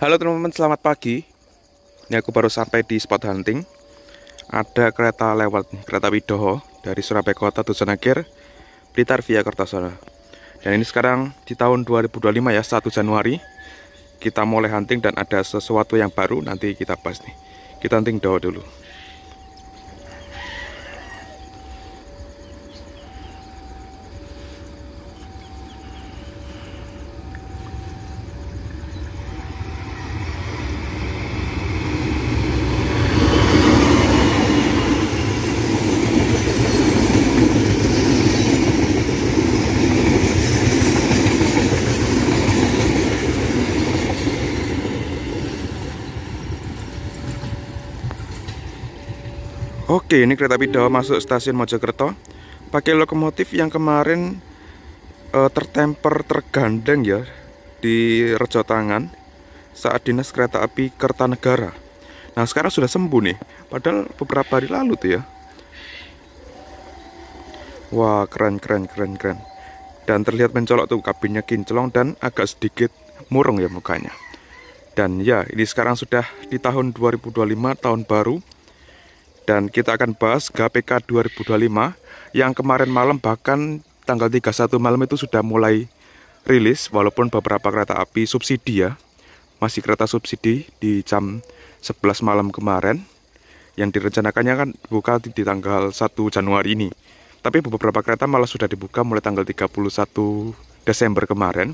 Halo teman-teman, selamat pagi. Ini aku baru sampai di spot hunting. Ada kereta lewat nih, kereta Widoho dari Surabaya Kota tujuan akhir Blitar via Kertosono. Dan ini sekarang di tahun 2025 ya, 1 Januari. Kita mulai hunting dan ada sesuatu yang baru, nanti kita bahas nih. Kita hunting dulu. Oke, ini kereta Widoho masuk stasiun Mojokerto. Pakai lokomotif yang kemarin tertemper tergandeng ya di Rejo Tangan saat dinas kereta api Kertanegara. Nah sekarang sudah sembuh nih, padahal beberapa hari lalu tuh ya. Wah, keren. Dan terlihat mencolok tuh, kabinnya kinclong dan agak sedikit murung ya mukanya. Dan ya, ini sekarang sudah di tahun 2025, tahun baru. Dan kita akan bahas GPK 2025 yang kemarin malam, bahkan tanggal 31 malam itu sudah mulai rilis. Walaupun beberapa kereta api subsidi ya, masih kereta subsidi di jam 11 malam kemarin. Yang direncanakannya kan dibuka di tanggal 1 Januari ini. Tapi beberapa kereta malah sudah dibuka mulai tanggal 31 Desember kemarin.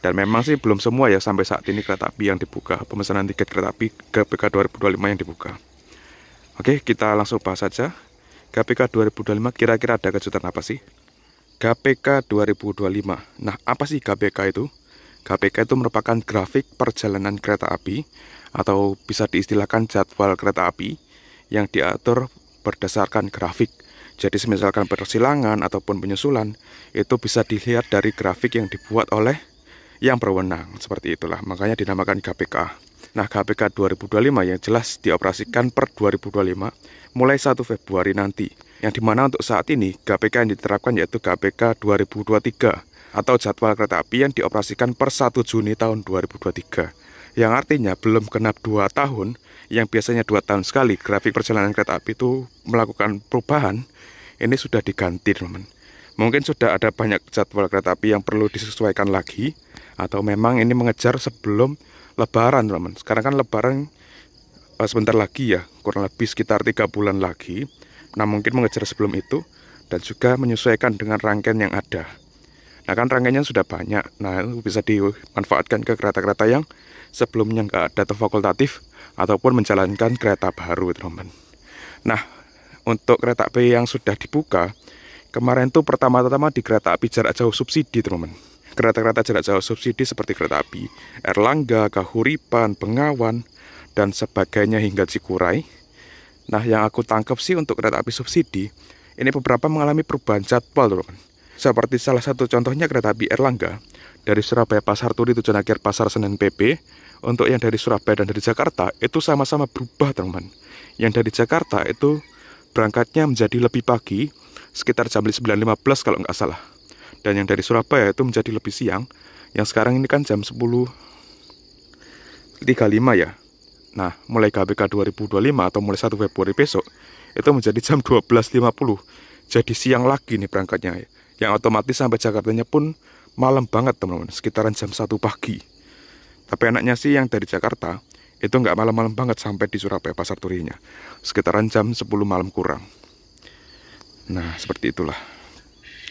Dan memang sih belum semua ya sampai saat ini kereta api yang dibuka, pemesanan tiket kereta api GPK 2025 yang dibuka. Oke, kita langsung bahas saja. GPK 2025 kira-kira ada kejutan apa sih? GPK 2025. Nah, apa sih GPK itu? GPK itu merupakan grafik perjalanan kereta api atau bisa diistilahkan jadwal kereta api yang diatur berdasarkan grafik. Jadi misalkan persilangan ataupun penyusulan itu bisa dilihat dari grafik yang dibuat oleh yang berwenang. Seperti itulah, makanya dinamakan GPK. Nah, GPK 2025 yang jelas dioperasikan per 2025 mulai 1 Februari nanti. Yang dimana untuk saat ini GPK yang diterapkan yaitu GPK 2023 atau jadwal kereta api yang dioperasikan per 1 Juni tahun 2023. Yang artinya belum genap 2 tahun, yang biasanya 2 tahun sekali grafik perjalanan kereta api itu melakukan perubahan, ini sudah diganti teman-teman. Mungkin sudah ada banyak jadwal kereta api yang perlu disesuaikan lagi, atau memang ini mengejar sebelum Lebaran teman-teman. Sekarang kan Lebaran sebentar lagi ya, kurang lebih sekitar 3 bulan lagi. Nah mungkin mengejar sebelum itu dan juga menyesuaikan dengan rangkaian yang ada. Nah kan rangkaiannya sudah banyak. Nah itu bisa dimanfaatkan ke kereta-kereta yang sebelumnya nggak ada atau fakultatif ataupun menjalankan kereta baru teman-teman. Nah untuk kereta api yang sudah dibuka kemarin tuh pertama-tama di kereta api jarak jauh subsidi teman-teman. Kereta-kereta jarak jauh subsidi seperti kereta api Erlangga, Kahuripan, Bengawan, dan sebagainya hingga Cikuray. Nah, yang aku tangkap sih untuk kereta api subsidi, ini beberapa mengalami perubahan jadwal, teman. Seperti salah satu contohnya kereta api Erlangga, dari Surabaya Pasar Turi tujuan akhir Pasar Senen PP, untuk yang dari Surabaya dan dari Jakarta, itu sama-sama berubah, teman. Yang dari Jakarta itu berangkatnya menjadi lebih pagi, sekitar jam 9.15 kalau nggak salah. Dan yang dari Surabaya itu menjadi lebih siang. Yang sekarang ini kan jam 10.35 ya. Nah, mulai GPK 2025 atau mulai 1 Februari besok itu menjadi jam 12.50. Jadi siang lagi nih berangkatnya. Yang otomatis sampai Jakartanya pun malam banget teman-teman, sekitaran jam 1 pagi. Tapi enaknya sih yang dari Jakarta itu nggak malam-malam banget sampai di Surabaya Pasar Turinya. Sekitaran jam 10 malam kurang. Nah, seperti itulah.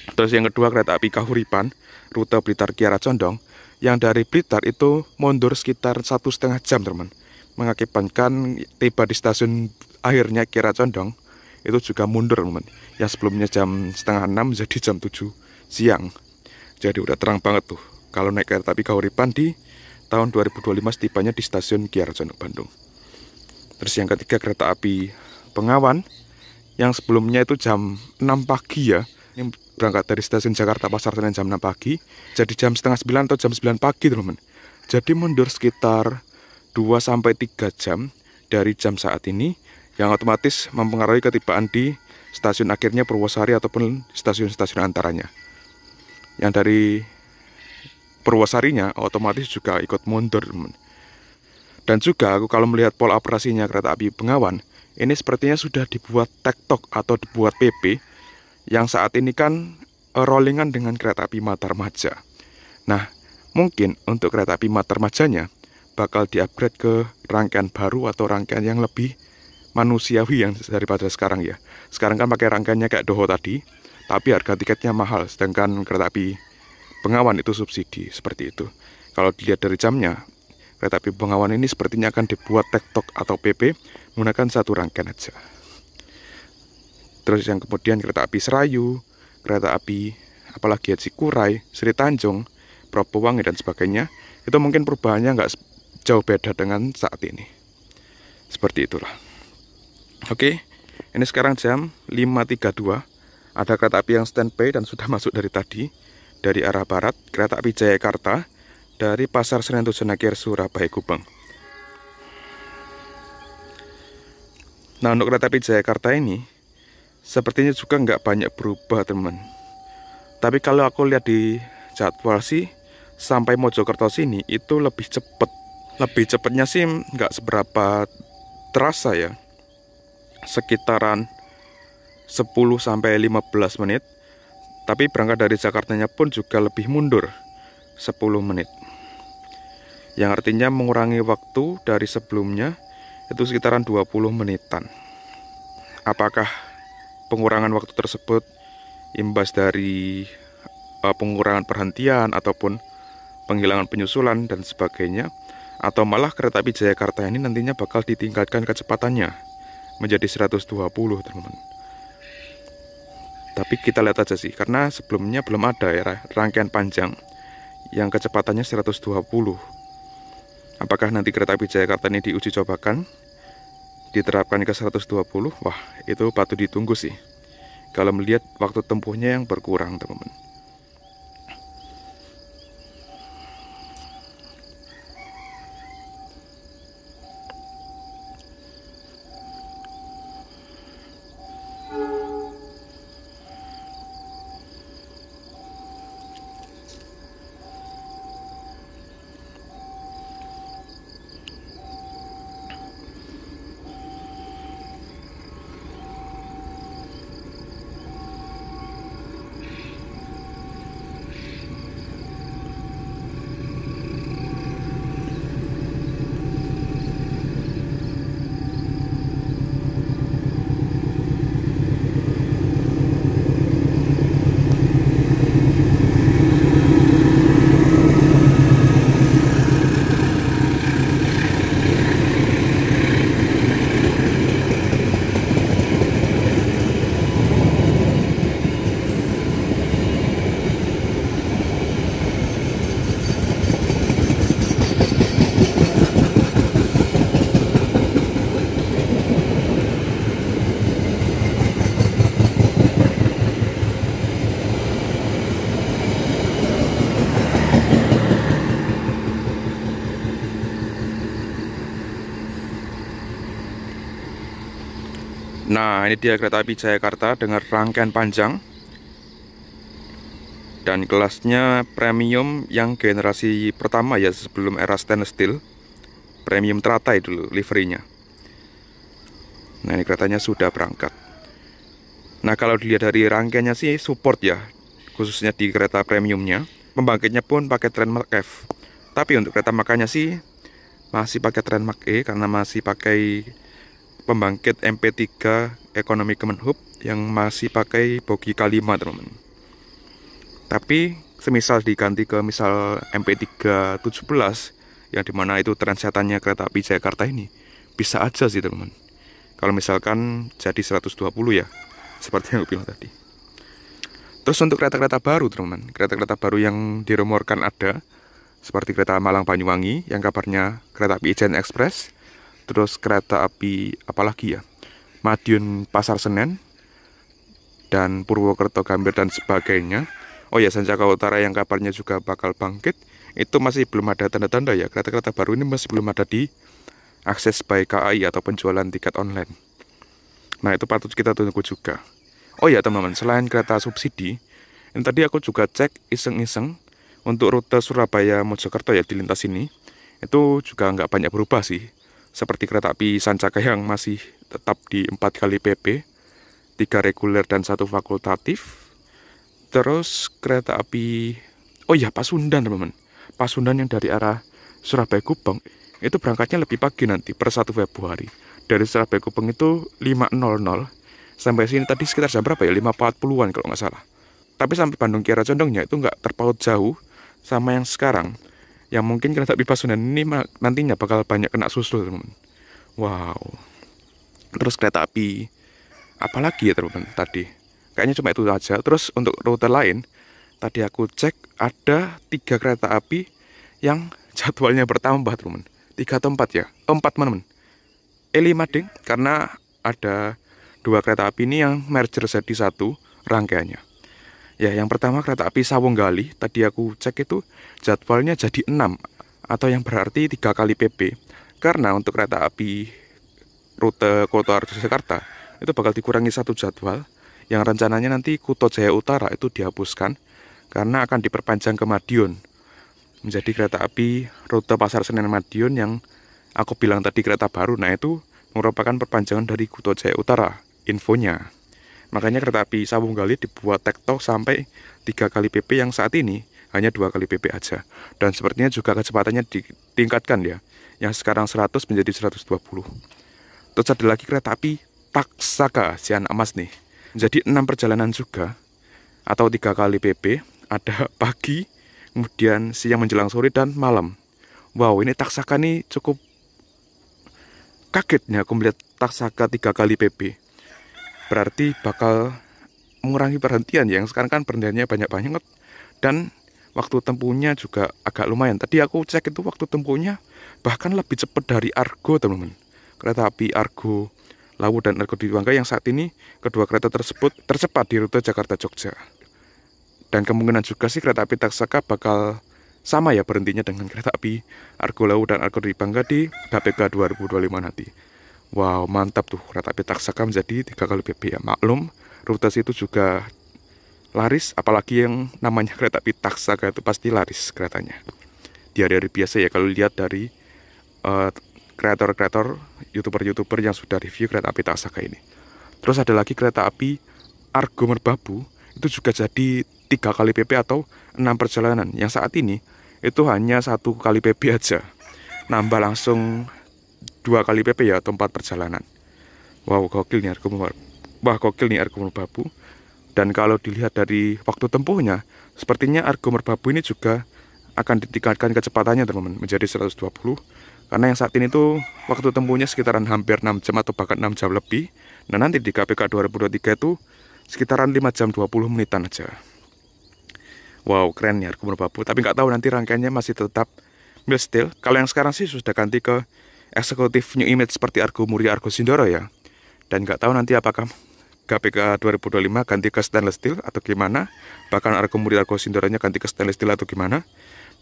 Terus yang kedua kereta api Kahuripan, rute Blitar Kiara Condong, yang dari Blitar itu mundur sekitar 1,5 jam teman, mengakibatkan tiba di stasiun akhirnya Kiara Condong itu juga mundur teman. Yang sebelumnya jam 5:30 jadi jam 7 siang. Jadi udah terang banget tuh kalau naik kereta api Kahuripan di tahun 2025 setibanya di stasiun Kiara Condong Bandung. Terus yang ketiga kereta api Bengawan, yang sebelumnya itu jam 6 pagi ya. Ini berangkat dari stasiun Jakarta Pasar Senen jam 6 pagi, jadi jam 8:30 atau jam 9 pagi teman-teman. Jadi mundur sekitar 2-3 jam dari jam saat ini, yang otomatis mempengaruhi ketibaan di stasiun akhirnya Purwosari ataupun stasiun-stasiun antaranya. Yang dari Purwosarinya otomatis juga ikut mundur teman. Dan juga aku kalau melihat pola operasinya kereta api Bengawan, ini sepertinya sudah dibuat tektok atau dibuat PP yang saat ini kan rollingan dengan kereta api Matarmaja. Nah, mungkin untuk kereta api Matarmajanya bakal di-upgrade ke rangkaian baru atau rangkaian yang lebih manusiawi yang daripada sekarang ya. Sekarang kan pakai rangkaiannya kayak Doho tadi, tapi harga tiketnya mahal, sedangkan kereta api Bengawan itu subsidi, seperti itu. Kalau dilihat dari jamnya, kereta api Bengawan ini sepertinya akan dibuat tektok atau PP menggunakan satu rangkaian aja. Terus yang kemudian kereta api Serayu, kereta api apalagi Cikuray, Sri Tanjung, Propowangi dan sebagainya, itu mungkin perubahannya nggak jauh beda dengan saat ini. Seperti itulah. Oke, ini sekarang jam 5.32. Ada kereta api yang standby dan sudah masuk dari tadi, dari arah barat, kereta api Jayakarta, dari Pasar Senen Tujuanakir, Surabaya Gubeng. Nah, untuk kereta api Jayakarta ini, sepertinya juga nggak banyak berubah, teman. Tapi kalau aku lihat di jadwal sih, sampai Mojokerto sini itu lebih cepet. Lebih cepetnya sih nggak seberapa terasa ya. Sekitaran 10-15 menit. Tapi berangkat dari Jakartanya pun juga lebih mundur 10 menit. Yang artinya mengurangi waktu dari sebelumnya itu sekitaran 20 menitan. Apakah pengurangan waktu tersebut imbas dari pengurangan perhentian ataupun penghilangan penyusulan dan sebagainya, atau malah kereta api Jayakarta ini nantinya bakal ditingkatkan kecepatannya menjadi 120, teman-teman. Tapi kita lihat aja sih, karena sebelumnya belum ada ya rangkaian panjang yang kecepatannya 120. Apakah nanti kereta api Jayakarta ini diuji cobakan, diterapkan ke 120? Wah, itu patut ditunggu sih. Kalau melihat waktu tempuhnya yang berkurang, teman-teman. Nah, ini dia kereta api Jayakarta dengan rangkaian panjang dan kelasnya premium yang generasi pertama ya, sebelum era stainless steel. Premium teratai dulu liverinya. Nah, ini keretanya sudah berangkat. Nah, kalau dilihat dari rangkaiannya sih support ya, khususnya di kereta premiumnya. Pembangkitnya pun pakai Trendmark F. Tapi untuk kereta makannya sih masih pakai Trendmark E, karena masih pakai pembangkit MP3 ekonomi Kemenhub yang masih pakai bogi K5, teman-teman. Tapi semisal diganti ke misal MP3 17 yang dimana itu transetannya kereta api Jakarta ini, bisa aja sih, teman-teman. Kalau misalkan jadi 120 ya, seperti yang aku bilang tadi. Terus untuk kereta-kereta baru, teman-teman, kereta-kereta baru yang dirumorkan ada, seperti kereta Malang Banyuwangi yang kabarnya kereta api Ijen Express. Terus kereta api apalagi ya, Madiun Pasar Senen dan Purwokerto Gambir dan sebagainya. Oh ya, Sanjaka Utara yang kabarnya juga bakal bangkit, itu masih belum ada tanda-tanda ya. Kereta-kereta baru ini masih belum ada di akses by KAI atau penjualan tiket online. Nah, itu patut kita tunggu juga. Oh ya, teman-teman, selain kereta subsidi, ini tadi aku juga cek iseng-iseng untuk rute Surabaya Mojokerto ya, di lintas ini. itu juga nggak banyak berubah sih. Seperti kereta api Sancaka yang masih tetap di 4 kali PP, 3 reguler dan 1 fakultatif. Terus kereta api, oh iya Pasundan teman-teman. Pasundan yang dari arah Surabaya Gubeng itu berangkatnya lebih pagi nanti per 1 Februari. Dari Surabaya Gubeng itu 5.00 sampai sini tadi sekitar jam berapa ya? 5.40-an kalau nggak salah. Tapi sampai Bandung Kiara Condongnya itu nggak terpaut jauh sama yang sekarang. Yang mungkin kereta api Pasundan ini nantinya bakal banyak kena susul teman-teman. Wow. Terus kereta api apa lagi ya teman-teman tadi? Kayaknya cuma itu aja. Terus untuk rute lain, tadi aku cek ada 3 kereta api yang jadwalnya bertambah teman-teman. 3 atau 4 ya? 4 teman-teman. 5 ding, karena ada 2 kereta api ini yang merger jadi 1 rangkaiannya. Ya, yang pertama kereta api Sawunggali, tadi aku cek itu jadwalnya jadi 6, atau yang berarti 3 kali PP. Karena untuk kereta api rute Kutoarjo Jakarta itu bakal dikurangi 1 jadwal, yang rencananya nanti Kuto Jaya Utara itu dihapuskan karena akan diperpanjang ke Madiun. Menjadi kereta api rute Pasar Senen Madiun yang aku bilang tadi kereta baru, nah itu merupakan perpanjangan dari Kuto Jaya Utara infonya. Makanya kereta api Sawunggali dibuat tektok sampai 3 kali PP yang saat ini hanya 2 kali PP aja. Dan sepertinya juga kecepatannya ditingkatkan ya. Yang sekarang 100 menjadi 120. Terus ada lagi kereta api Taksaka si anak emas nih. Jadi 6 perjalanan juga atau 3 kali PP, ada pagi, kemudian siang menjelang sore dan malam. Wow, ini Taksaka nih cukup kagetnya aku melihat Taksaka 3 kali PP. Berarti bakal mengurangi perhentian ya. Yang sekarang kan perhentiannya banyak banget dan waktu tempuhnya juga agak lumayan. Tadi aku cek itu waktu tempuhnya bahkan lebih cepat dari Argo teman-teman. Kereta api Argo Lawu dan Argo Dwibangga yang saat ini kedua kereta tersebut tercepat di rute Jakarta-Jogja. Dan kemungkinan juga sih kereta api Taksaka bakal sama ya berhentinya dengan kereta api Argo Lawu dan Argo Dwibangga di KPK 2025 nanti. Wow, mantap tuh kereta api Taksaka menjadi 3 kali PP ya. Maklum, rute situ juga laris, apalagi yang namanya kereta api Taksaka itu pasti laris keretanya. Di hari-hari biasa ya kalau lihat dari kreator-kreator, youtuber-youtuber yang sudah review kereta api Taksaka ini. Terus ada lagi kereta api Argo Merbabu, itu juga jadi 3 kali PP atau 6 perjalanan. Yang saat ini itu hanya 1 kali PP aja. Nambah langsung 2 kali PP ya atau 4 perjalanan. Wow, gokil nih Argo Merbabu. Wah, gokil nih Argo Merbabu. Dan kalau dilihat dari waktu tempuhnya, sepertinya Argo Merbabu ini juga akan ditingkatkan kecepatannya teman-teman menjadi 120. Karena yang saat ini tuh waktu tempuhnya sekitaran hampir 6 jam atau bahkan 6 jam lebih. Nah nanti di KPK 2023 itu sekitaran 5 jam 20 menitan aja. Wow, keren nih Argo Merbabu. Tapi nggak tahu nanti rangkaiannya masih tetap mild steel. Kalau yang sekarang sih sudah ganti ke eksekutif new image seperti Argo Muria, Argo Sindoro ya. Dan nggak tahu nanti apakah KPK 2025 ganti ke stainless steel atau gimana. Bahkan Argo Muria, Argo Sindoronya ganti ke stainless steel atau gimana.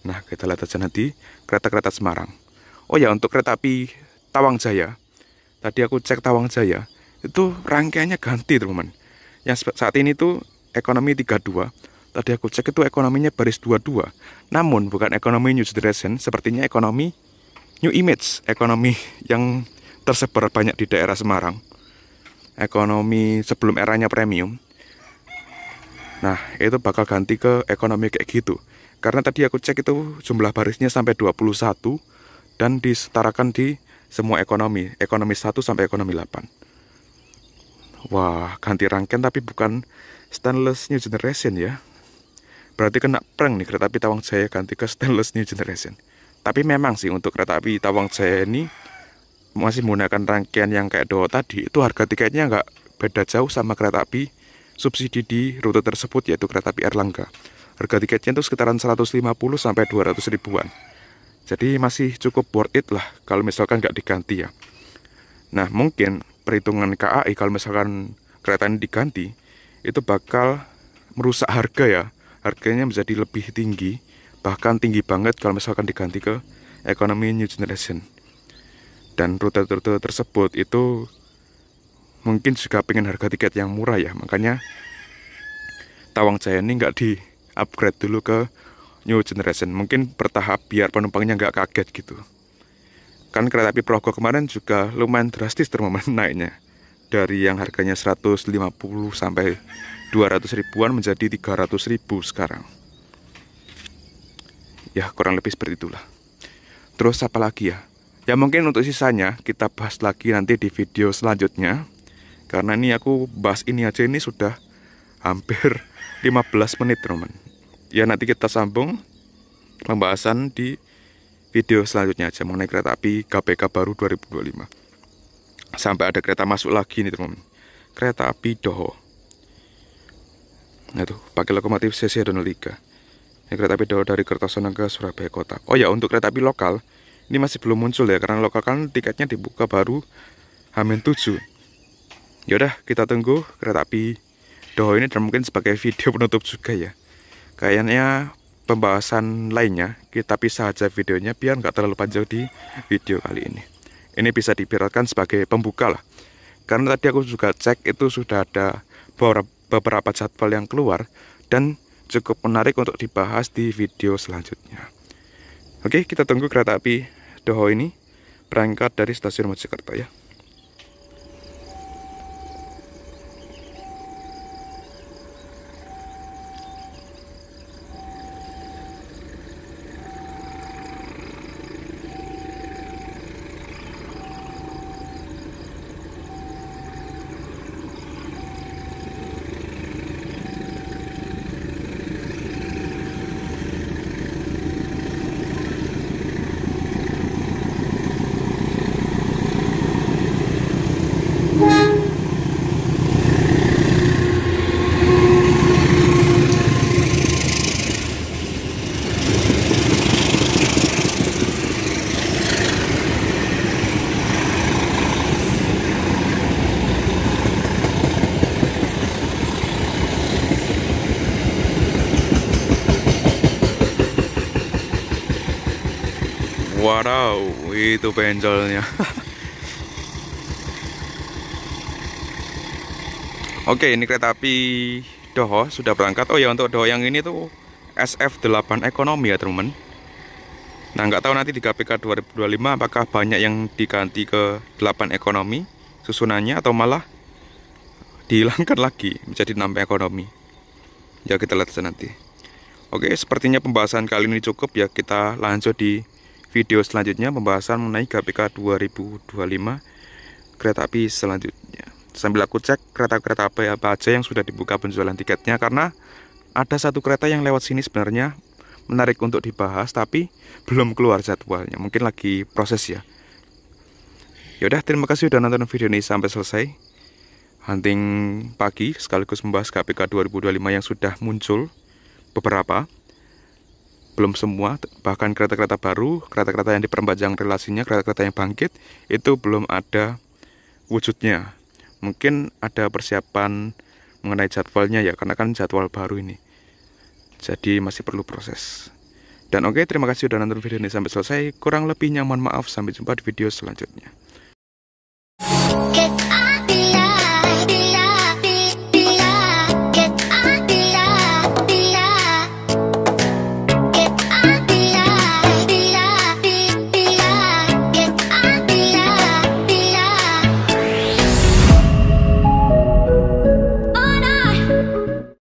Nah kita lihat aja nanti kereta-kereta Semarang. Oh ya, untuk kereta api Tawang Jaya, tadi aku cek Tawang Jaya itu rangkaiannya ganti teman-teman. Yang saat ini tuh ekonomi 32. Tadi aku cek itu ekonominya baris 22. Namun bukan ekonomi new generation, sepertinya ekonomi new image, ekonomi yang tersebar banyak di daerah Semarang. Ekonomi sebelum eranya premium. Nah, itu bakal ganti ke ekonomi kayak gitu. Karena tadi aku cek itu jumlah barisnya sampai 21 dan disetarakan di semua ekonomi 1 sampai ekonomi 8. Wah, ganti rangkaian tapi bukan stainless new generation ya. Berarti kena prank nih kereta api Tawang Jaya ganti ke stainless new generation. Tapi memang sih untuk kereta api Tawang Jaya ini masih menggunakan rangkaian yang kayak Dowo tadi. Itu harga tiketnya nggak beda jauh sama kereta api subsidi di rute tersebut, yaitu kereta api Erlangga. Harga tiketnya itu sekitaran 150 sampai 200 ribuan. Jadi masih cukup worth it lah kalau misalkan nggak diganti ya. Nah mungkin perhitungan KAI kalau misalkan kereta ini diganti itu bakal merusak harga ya. Harganya menjadi lebih tinggi, bahkan tinggi banget kalau misalkan diganti ke ekonomi new generation. Dan rute-rute tersebut itu mungkin juga pengen harga tiket yang murah ya. Makanya Tawang Jaya ini nggak di-upgrade dulu ke new generation. Mungkin bertahap biar penumpangnya nggak kaget gitu. Kan kereta api Progo kemarin juga lumayan drastis teman-teman naiknya. Dari yang harganya 150 sampai 200 ribuan menjadi 300 ribu sekarang. Ya kurang lebih seperti itulah. Terus apa lagi ya? Ya mungkin untuk sisanya kita bahas lagi nanti di video selanjutnya. Karena ini aku bahas ini aja ini sudah hampir 15 menit teman-teman. Ya nanti kita sambung pembahasan di video selanjutnya aja mengenai kereta api GBK baru 2025. Sampai ada kereta masuk lagi nih teman-teman. Kereta api Doho. Nah tuh, pakai lokomotif CC 3. Ini kereta api Doho dari Kertosono ke Surabaya Kota. Oh ya, untuk kereta api lokal ini masih belum muncul ya, karena lokal kan tiketnya dibuka baru H-7. Yaudah, kita tunggu kereta api Doho ini, dan mungkin sebagai video penutup juga ya. Kayaknya pembahasan lainnya kita pisah aja videonya biar nggak terlalu panjang di video kali ini. Ini bisa diibaratkan sebagai pembuka lah. Karena tadi aku juga cek itu sudah ada beberapa jadwal yang keluar dan cukup menarik untuk dibahas di video selanjutnya. Oke, kita tunggu kereta api Doho ini berangkat dari stasiun Mojokerto ya. Wow, itu benjolnya. Oke, ini kereta api Doho sudah berangkat. Oh ya, untuk Doho yang ini tuh SF8 ekonomi ya teman-teman. Nah, nggak tahu nanti di GBK 2025 apakah banyak yang diganti ke 8 ekonomi susunannya atau malah dihilangkan lagi menjadi 6 ekonomi. Ya kita lihat saja nanti. Oke, sepertinya pembahasan kali ini cukup ya. Kita lanjut di video selanjutnya, pembahasan mengenai GBK 2025 kereta api selanjutnya. Sambil aku cek kereta-kereta apa aja yang sudah dibuka penjualan tiketnya, karena ada satu kereta yang lewat sini sebenarnya menarik untuk dibahas tapi belum keluar jadwalnya. Mungkin lagi proses ya. Yaudah, terima kasih sudah nonton video ini sampai selesai. Hunting pagi sekaligus membahas GBK 2025 yang sudah muncul beberapa. Belum semua, bahkan kereta-kereta baru, kereta-kereta yang diperpanjang relasinya, kereta-kereta yang bangkit, itu belum ada wujudnya. Mungkin ada persiapan mengenai jadwalnya ya, karena kan jadwal baru ini. Jadi masih perlu proses. Dan oke, terima kasih sudah nonton video ini sampai selesai. Kurang lebihnya mohon maaf, sampai jumpa di video selanjutnya.